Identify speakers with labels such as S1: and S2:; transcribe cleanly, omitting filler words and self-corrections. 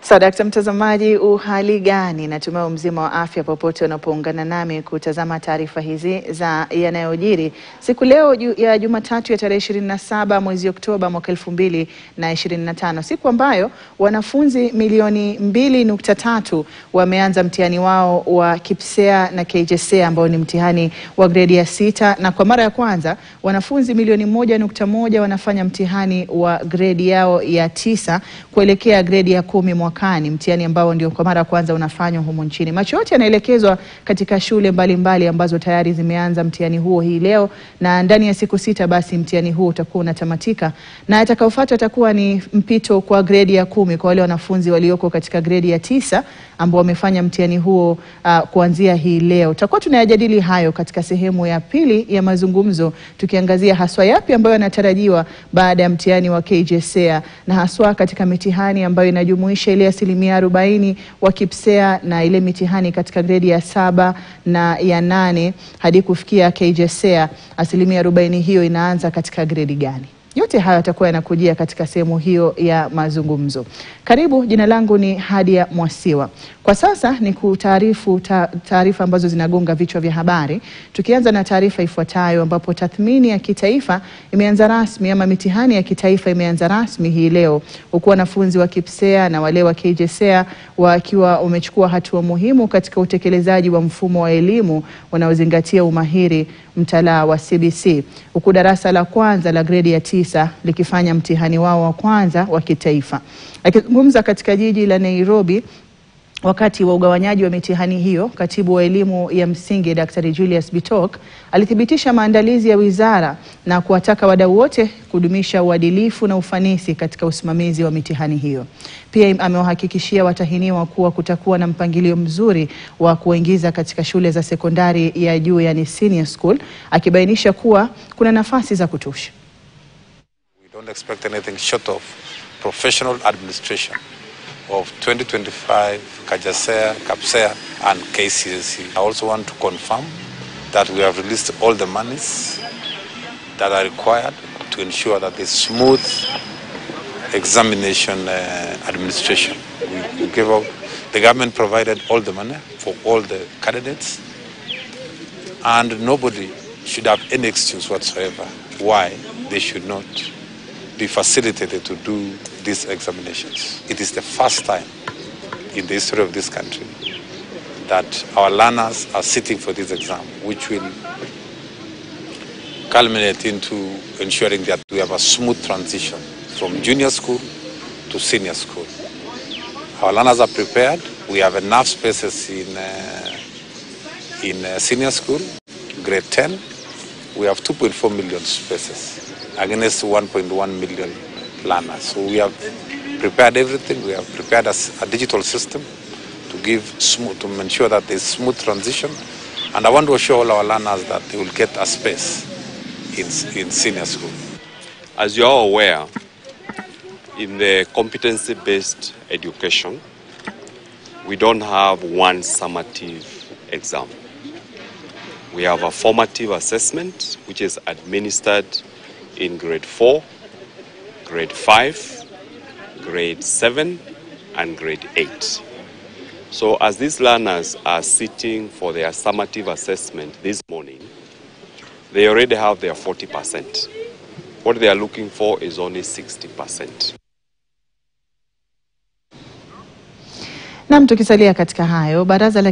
S1: Sadakta mtazamaji, uhali gani? Natumai mzima wa afya popote unapoungana nami kutazama taarifa hizi za yanayojiri siku leo ya Jumatatu ya tarehe 27 mwezi Oktoba mwaka 2025, siku ambayo wanafunzi milioni 2.3 wameanza mtihani wao wa KPSEA na KJSEA ambao ni mtihani wa gredi ya 6, na kwa mara ya kwanza wanafunzi milioni 1.1 wanafanya mtihani wa gredi yao ya 9 kuelekea gredi ya 10 mwakani, mtihani ambao ndio kwa mara ya kwanza unafanywa humu nchini. Macho yote yanaelekezwa katika shule mbalimbali ambazo tayari zimeanza mtihani huo hii leo, na ndani ya siku 6 basi mtihani huo utakuwa unatamatika, na atakaofuata atakuwa ni mpito kwa gredi ya 10 kwa wale wanafunzi walioko katika gredi ya 9 ambao wamefanya mtihani huo kuanzia hii leo. Tutakuwa tunayajadili hayo katika sehemu ya pili ya mazungumzo, tukiangazia haswa yapi ambayo yanatarajiwa baada ya mtihani wa KJSEA, na haswa katika mitihani ambayo inajumuisha ile 40% wa KPSEA na ile mitihani katika gredi ya 7 na ya 8 hadi kufikia KJSEA, 40% hiyo inaanza katika gredi gani? Yote haya yatakuwa yanakujia katika sehemu hiyo ya mazungumzo. Karibu, jina langu ni Hadia Mwasiwa. Kwa sasa ni kutaarifu taarifa ambazo zinagonga vichwa vya habari. Tukianza na taarifa ifuatayo, ambapo tathmini ya kitaifa imeanza rasmi, ama mitihani ya kitaifa imeanza rasmi hii leo, huku wanafunzi wa KPSEA na wale wa KJSEA wakiwa wamechukua hatua muhimu katika utekelezaji wa mfumo wa elimu unaozingatia umahiri mtaala wa CBC, huku darasa la kwanza la gredi ya 9 likifanya mtihani wao wa kwanza wa kitaifa. Akizungumza katika jiji la Nairobi wakati wa ugawanyaji wa mitihani hiyo, katibu wa elimu ya msingi Dr. Julius Bitok alithibitisha maandalizi ya wizara na kuwataka wadau wote kudumisha uadilifu na ufanisi katika usimamizi wa mitihani hiyo. Pia amewahakikishia watahiniwa kuwa kutakuwa na mpangilio mzuri wa kuingiza katika shule za sekondari ya juu, yani senior school, akibainisha kuwa kuna nafasi za kutosha.
S2: We don't expect anything short of professional administration of 2025 KJSEA, KPSEA and KCSE. I also want to confirm that we have released all the monies that are required to ensure that the smooth examination administration. We gave out, the government provided all the money for all the candidates, and nobody should have any excuse whatsoever why they should not be facilitated to do these examinations. It is the first time in the history of this country that our learners are sitting for this exam, which will culminate into ensuring that we have a smooth transition from junior school to senior school. Our learners are prepared. We have enough spaces in senior school, grade 10. We have 2.4 million spaces against 1.1 million learners. So we have prepared everything. We have prepared a digital system to ensure that there's smooth transition. And I want to assure all our learners that they will get a space in senior school.
S3: As you are aware, in the competency-based education, we don't have one summative exam. We have a formative assessment which is administered in grade 4, grade 5, grade 7, and grade 8. So as these learners are sitting for their summative assessment this morning, they already have their 40%. What they are looking for is only 60%.
S1: Na tukisalia katika hayo, baraza la